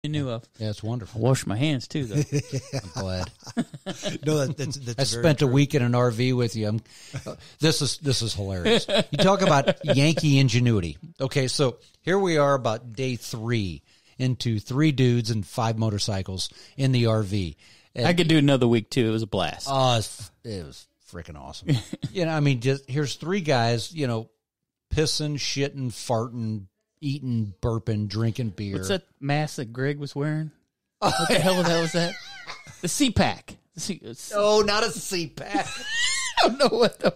You knew of. Yeah, it's wonderful. I wash my hands too, though. I'm glad. No, that's I spent a week in an RV with you. This is hilarious. You talk about Yankee ingenuity. Okay, so here we are about day 3 into 3 dudes and 5 motorcycles in the RV. And, I could do another week too. It was a blast. oh, it was freaking awesome. I mean, just here's 3 guys, pissing, shitting, farting, eating, burping, drinking beer. What's that mask that Greg was wearing? What the hell was that? The CPAC. Oh, not a CPAC. I don't know what the...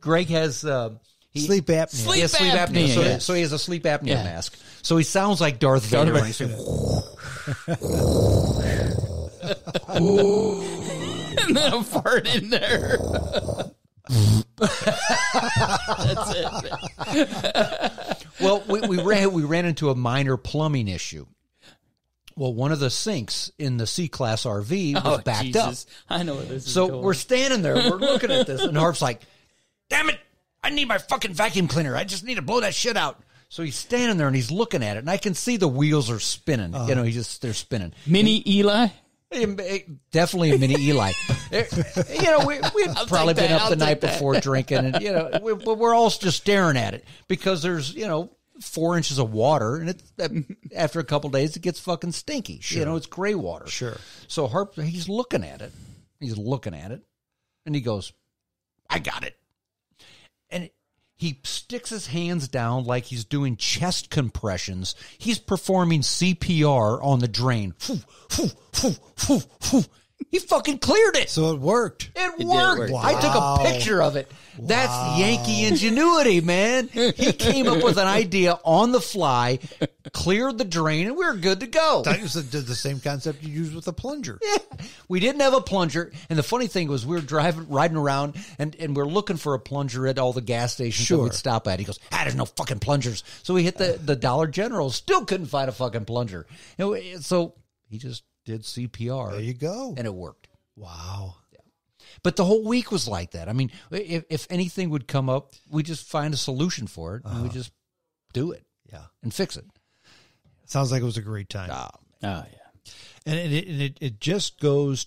Greg has sleep apnea. He has sleep apnea. Yes. So he has a sleep apnea mask. So he sounds like Darth Vader when he's saying, and then a fart in there. That's it. Well, we ran into a minor plumbing issue. Well, one of the sinks in the C-Class RV was backed up. I know what this is. So we're standing there, we're looking at this, and Harp's like, damn it, I need my fucking vacuum cleaner. I just need to blow that shit out. So he's standing there, and he's looking at it, and I can see the wheels are spinning. They're spinning. Mini Eli? Definitely a mini Eli. We'd probably been up the night before drinking, and we're all just staring at it because there's 4 inches of water, and after a couple of days it gets fucking stinky. Sure. It's gray water. Sure. So Harp, he's looking at it, and he goes, "I got it," and he sticks his hands down like he's doing chest compressions. He's performing CPR on the drain. He fucking cleared it. So it worked. It worked. Wow. I took a picture of it. That's Yankee ingenuity, man. He came up with an idea on the fly, cleared the drain, and we were good to go. I thought you did the same concept you used with a plunger. Yeah. We didn't have a plunger. And the funny thing was we were riding around, and we're looking for a plunger at all the gas stations that we'd stop at. He goes, there's no fucking plungers. So we hit the Dollar General, still couldn't find a fucking plunger. So he just did CPR. There you go. And it worked. Wow. Yeah. But the whole week was like that. I mean, if anything would come up, we just find a solution for it, and we just do it. Yeah. And fix it. Sounds like it was a great time. Oh, yeah. And it just goes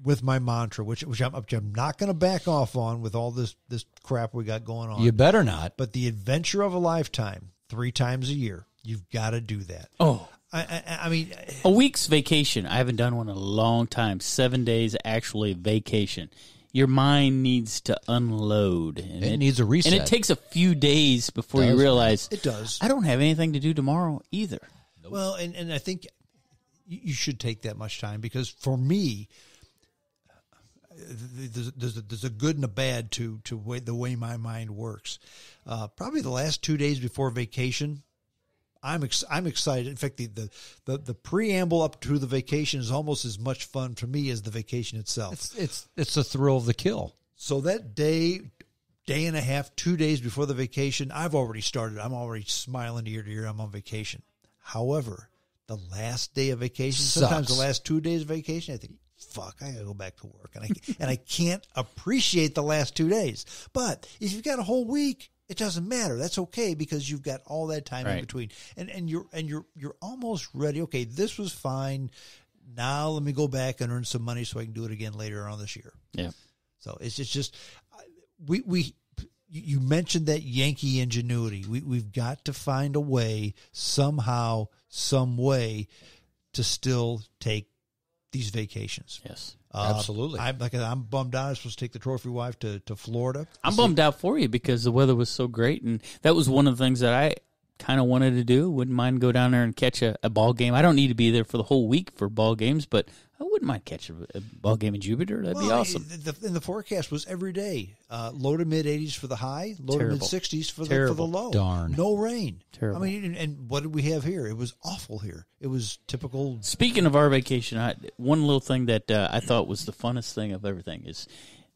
with my mantra, which I'm not going to back off on with all this crap we got going on. You better not. But the adventure of a lifetime, 3 times a year, you've got to do that. Oh, I mean, a week's vacation. I haven't done one in a long time. 7 days actually vacation. Your mind needs to unload. And it needs a reset. And it takes a few days before you realize it does. I don't have anything to do tomorrow either. Nope. Well, and I think you should take that much time because for me, there's a good and a bad to the way my mind works. Probably the last 2 days before vacation, I'm excited. In fact, the preamble up to the vacation is almost as much fun for me as the vacation itself. It's the thrill of the kill. So that day and a half, 2 days before the vacation, I've already started. I'm already smiling ear to ear. I'm on vacation. However, the last day of vacation, sometimes the last 2 days of vacation, I think, fuck, I gotta go back to work, and I can't appreciate the last 2 days. But if you've got a whole week, it doesn't matter. That's okay because you've got all that time in between, and you're almost ready. Okay, this was fine. Now let me go back and earn some money so I can do it again later on this year. Yeah. So it's just you mentioned that Yankee ingenuity. We've got to find a way somehow, some way to still take these vacations. Yes. Absolutely. I'm bummed out. I was supposed to take the trophy wife to Florida. I'm bummed out for you because the weather was so great, and that was one of the things that I kind of wanted to do. Wouldn't mind go down there and catch a ball game. I don't need to be there for the whole week for ball games, but I wouldn't mind catching a ball game in Jupiter. That'd be awesome. And the forecast was every day. Low to mid-80s for the high, low to mid-60s for the low. Darn. No rain. Terrible. I mean, and what did we have here? It was awful here. It was typical. Speaking of our vacation, one little thing that I thought was the funnest thing of everything is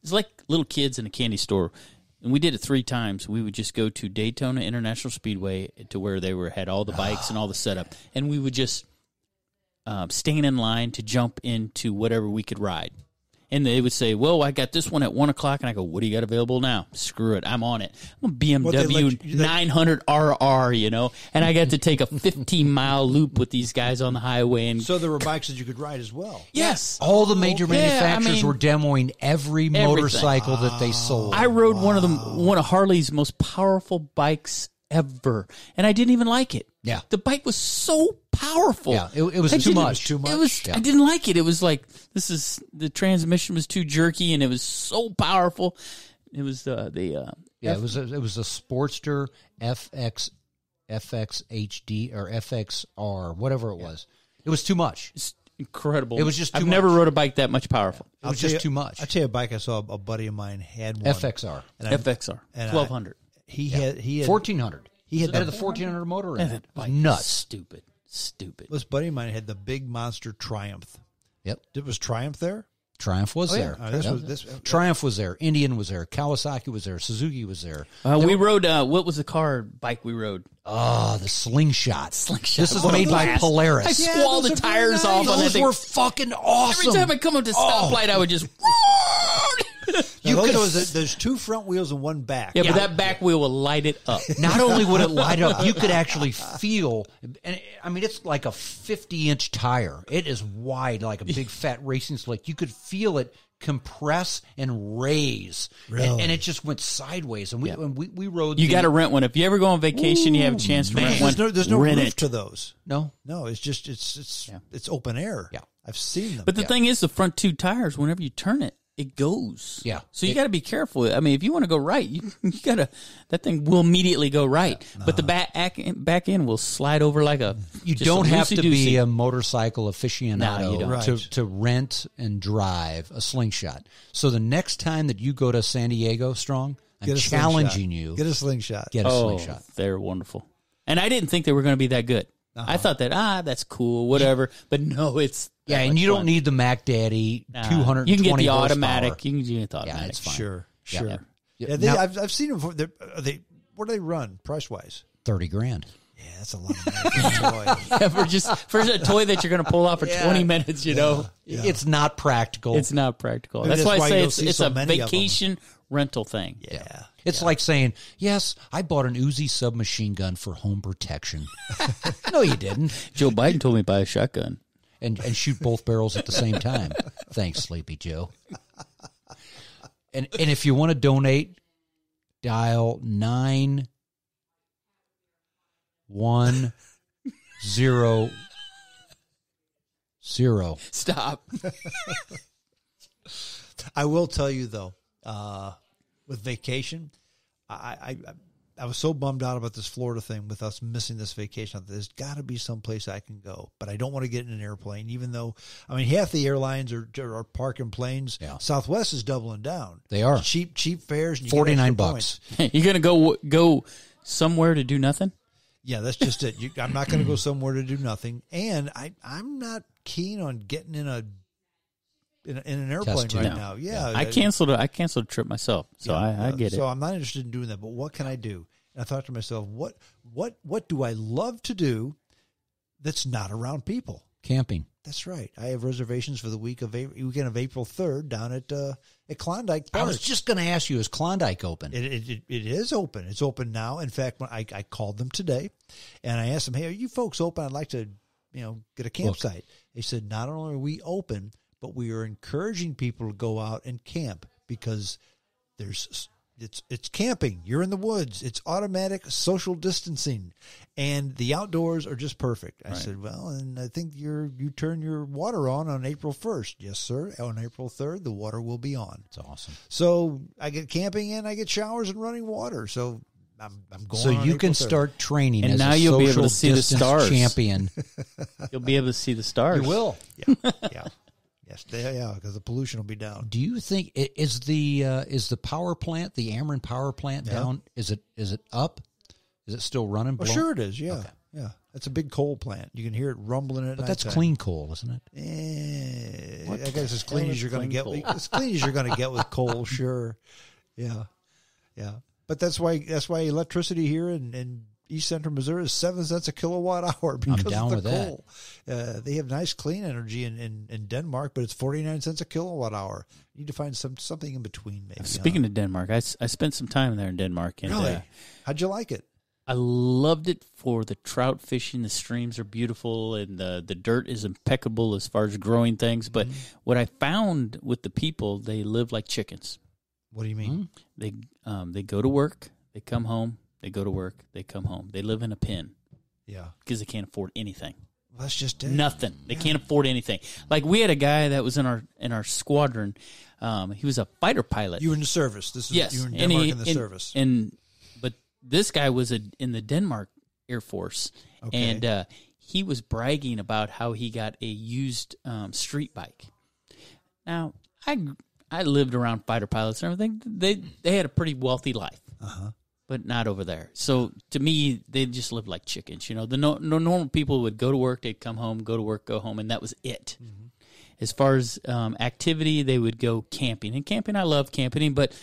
it's like little kids in a candy store. And we did it 3 times. We would just go to Daytona International Speedway to where they had all the bikes and all the setup. And we would just stand in line to jump into whatever we could ride. And they would say, well, I got this one at 1 o'clock. And I go, what do you got available now? Screw it. I'm on it. I'm a BMW 900RR, you know, and I got to take a 15-mile loop with these guys on the highway. And so there were bikes that you could ride as well. Yes. All the major manufacturers were demoing every motorcycle that they sold. I rode one of Harley's most powerful bikes ever, and I didn't even like it. Yeah. The bike was so powerful. Yeah, it was too much. I didn't like it. It was like, the transmission was too jerky, and it was so powerful. It was it was a Sportster FXHD or FXR, whatever it was. It was too much. It's incredible. It was just too I've much. never rode a bike that much powerful. It was just too much. I'll tell you a bike I saw a buddy of mine had one. FXR. FXR. 1200. He had 1400. He had the 1400 motor in it. Nuts. Stupid. This buddy of mine had the big monster Triumph. Yep. Was Triumph there? Triumph was there. Triumph was there. Indian was there. Kawasaki was there. Suzuki was there. We rode, what was the bike we rode? Oh, the Slingshot. This is made by Polaris. I squalled the tires off on that thing. Those were fucking awesome. Every time I come up to stoplight, I would just... There's two front wheels and one back. Yeah, but that back wheel will light it up. Not only would it light up, you could actually feel, and I mean, it's like a 50-inch tire. It is wide, like a big fat racing slick. You could feel it compress and raise, really? And it just went sideways. And we rode. You got to rent one if you ever go on vacation. You have a chance to rent one. There's no roof to those. No, it's just it's open air. Yeah, I've seen them. But the thing is, the front two tires, whenever you turn it, it goes. Yeah. So you got to be careful. I mean, if you want to go right, you got to, that thing will immediately go right. But the back end will slide over like a. You don't have to be a motorcycle aficionado to rent and drive a Slingshot. So the next time that you go to San Diego, Strong, I'm challenging you. Get a Slingshot. Get a Slingshot. They're wonderful. And I didn't think they were going to be that good. I thought that, that's cool, whatever. But no, it's. Yeah, and you don't need the Mac Daddy 220 You can get the horsepower. automatic. You can get the automatic. Yeah, it's fine. Sure. Yeah. Now, I've seen them before. What do they run price-wise? $30,000. Yeah, that's a lot of money for a toy. for a toy that you're going to pull off for 20 minutes, you know. Yeah. It's not practical. It's not practical. Maybe that's why I say it's so a vacation rental thing. Yeah. It's like saying, yes, I bought an Uzi submachine gun for home protection. No, you didn't. Joe Biden told me to buy a shotgun. And shoot both barrels at the same time. Thanks, Sleepy Joe. And if you want to donate, dial 9100. Stop. I will tell you though, with vacation, I was so bummed out about this Florida thing with us missing this vacation. There's got to be some place I can go, but I don't want to get in an airplane, even though, I mean, half the airlines are parking planes. Yeah. Southwest is doubling down. They are. Cheap fares. And $49. You're going to go somewhere to do nothing? Yeah, that's just it. I'm not going to go somewhere to do nothing. And I'm not keen on getting in an airplane now. Yeah, I canceled a trip myself, so I get it. So I'm not interested in doing that. But what can I do? And I thought to myself, what do I love to do that's not around people? Camping. That's right. I have reservations for the weekend of April 3rd down at Klondike Park. I was just going to ask you, is Klondike open? It is open. It's open now. In fact, when I called them today, and I asked them, "Hey, are you folks open? I'd like to, get a campsite." They said, "Not only are we open, but we are encouraging people to go out and camp because it's camping. You're in the woods. It's automatic social distancing, and the outdoors are just perfect." I said, "Well, and I think you turn your water on April 1st." "Yes, sir. On April 3rd, the water will be on." It's awesome. So I get camping and I get showers and running water. So I'm going. So on you April can 3rd. start training, and as now a you'll be able to social see the distance stars. champion. You'll be able to see the stars. You will. Yeah. Yes, because the pollution will be down. Do you think is the power plant, the Ameren power plant down? Is it up? Is it still running? Well, sure it is. Yeah, okay. Yeah. It's a big coal plant. You can hear it rumbling at night. But that's clean coal, isn't it? I guess as clean as you're going to get. As clean as you're going to get with coal. Sure. Yeah. But that's why electricity here in East Central Missouri is 7 cents a kilowatt hour because down of the with coal. They have nice clean energy in Denmark, but it's 49 cents a kilowatt hour. You need to find something in between, maybe. Speaking of Denmark, I spent some time there in Denmark. And, really? How'd you like it? I loved it for the trout fishing. The streams are beautiful, and the dirt is impeccable as far as growing things. But what I found with the people, they live like chickens. What do you mean? They go to work, they come home, they go to work, they come home. They live in a pen. Yeah. Because they can't afford anything. Well, that's just it. Nothing. They can't afford anything. Like, we had a guy that was in our squadron. He was a fighter pilot. You were in the service. Yes. You were in Denmark in the service. But this guy was in the Denmark Air Force. Okay. And he was bragging about how he got a used street bike. Now, I lived around fighter pilots and everything. They had a pretty wealthy life, but not over there. So to me, they just lived like chickens. You know, the normal people would go to work, they'd come home, go to work, go home, and that was it. Mm-hmm. As far as activity, they would go camping. And camping, I love camping, but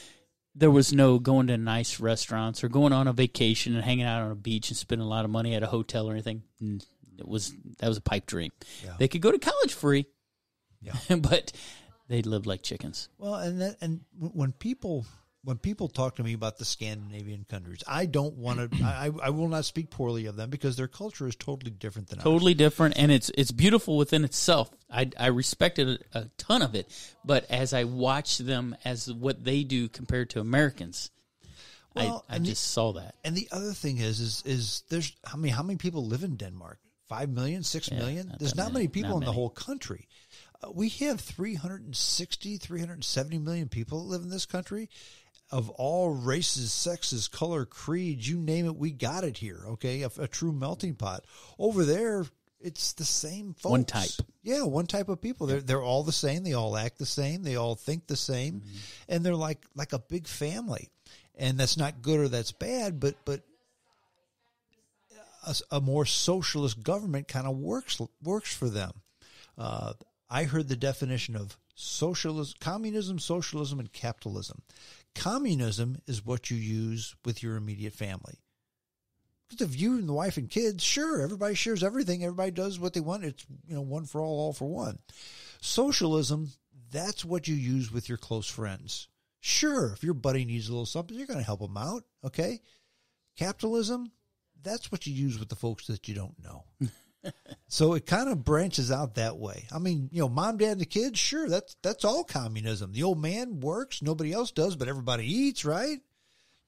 there was no going to nice restaurants or going on a vacation and hanging out on a beach and spending a lot of money at a hotel or anything. That was a pipe dream. Yeah. They could go to college free, but they lived like chickens. Well, and when people talk to me about the Scandinavian countries, I don't want to. I will not speak poorly of them because their culture is totally different than ours. Totally different, and it's beautiful within itself. I respected a ton of it, but as I watched them as what they do compared to Americans, well, I just saw that. And the other thing is there's how many people live in Denmark? 5 million, 6 million? There's not many people in the whole country. We have 370 million people that live in this country of all races, sexes, color, creeds, you name it, we got it here, okay? A true melting pot. Over there, it's the same folks. One type. Yeah, one type of people. They're all the same. They all act the same. They all think the same. Mm-hmm. And they're like a big family. And that's not good or that's bad, but a more socialist government kind of works for them. I heard the definition of communism, socialism, and capitalism. Communism is what you use with your immediate family. Because if you and the wife and kids, sure, everybody shares everything. Everybody does what they want. It's, one for all for one. Socialism, that's what you use with your close friends. Sure, if your buddy needs a little something, you're going to help them out, okay? Capitalism, that's what you use with the folks that you don't know. So it kind of branches out that way. I mean, mom, dad, and the kids, sure, that's all communism. The old man works, nobody else does, but everybody eats, right?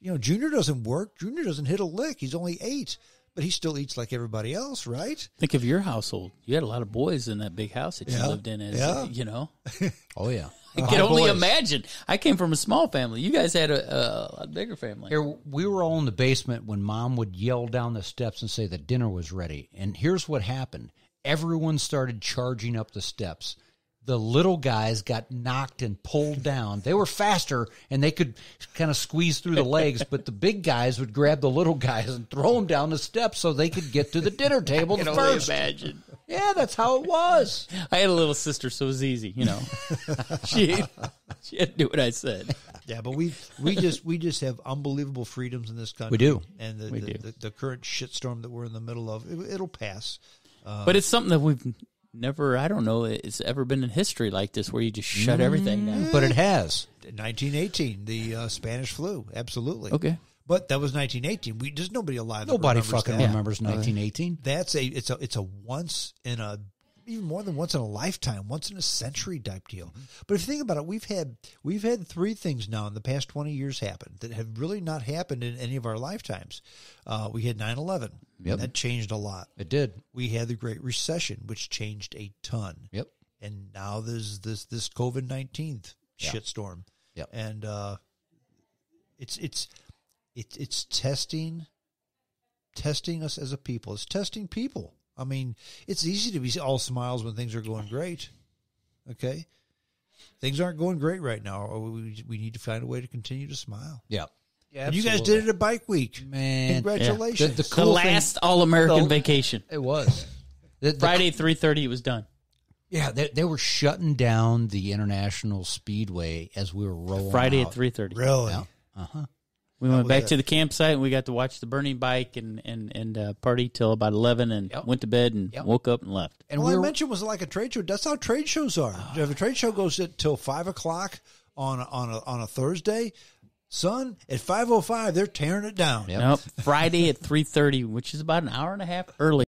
Junior doesn't work. Junior doesn't hit a lick. He's only 8, but he still eats like everybody else, right? Think of your household. You had a lot of boys in that big house that you lived in, Oh, yeah. I can only imagine. I came from a small family. You guys had a bigger family. Here, we were all in the basement when Mom would yell down the steps and say that dinner was ready. And here's what happened. Everyone started charging up the steps. The little guys got knocked and pulled down. They were faster, and they could kind of squeeze through the legs, but the big guys would grab the little guys and throw them down the steps so they could get to the dinner table first. I can only imagine. Yeah, that's how it was. I had a little sister, so it was easy, She had to do what I said. Yeah, but we just have unbelievable freedoms in this country. We do. And the current shitstorm that we're in the middle of, it'll pass. But it's something that we've never, I don't know, it's ever been in history like this where you just shut everything down. But it has. 1918, the Spanish flu, absolutely. Okay. But that was 1918. There's nobody alive. Nobody fucking remembers 1918. It's a once in a, even more than once in a lifetime, once in a century type deal. Mm-hmm. But if you think about it, we've had 3 things now in the past 20 years happen that have really not happened in any of our lifetimes. We had 9/11. Yep. That changed a lot. It did. We had the Great Recession, which changed a ton. Yep. And now there's this COVID-19 shitstorm. Yep. And it's testing us as a people. It's testing people. I mean, it's easy to be all smiles when things are going great. Okay? Things aren't going great right now. We need to find a way to continue to smile. Yeah. Yeah, and you guys did it at Bike Week. Man. Congratulations. The last all-American vacation. It was. Friday at 3:30 it was done. Yeah, they were shutting down the International Speedway as we were rolling Friday out. at 3:30. Really? Yeah. Uh-huh. We went back to the campsite and we got to watch the burning bike and party till about 11 and went to bed and woke up and left. And I mentioned it was like a trade show. That's how trade shows are. If a trade show goes till 5 o'clock on a Thursday, son, at 5:05 they're tearing it down. Nope. Friday at 3:30, which is about an hour and a half early.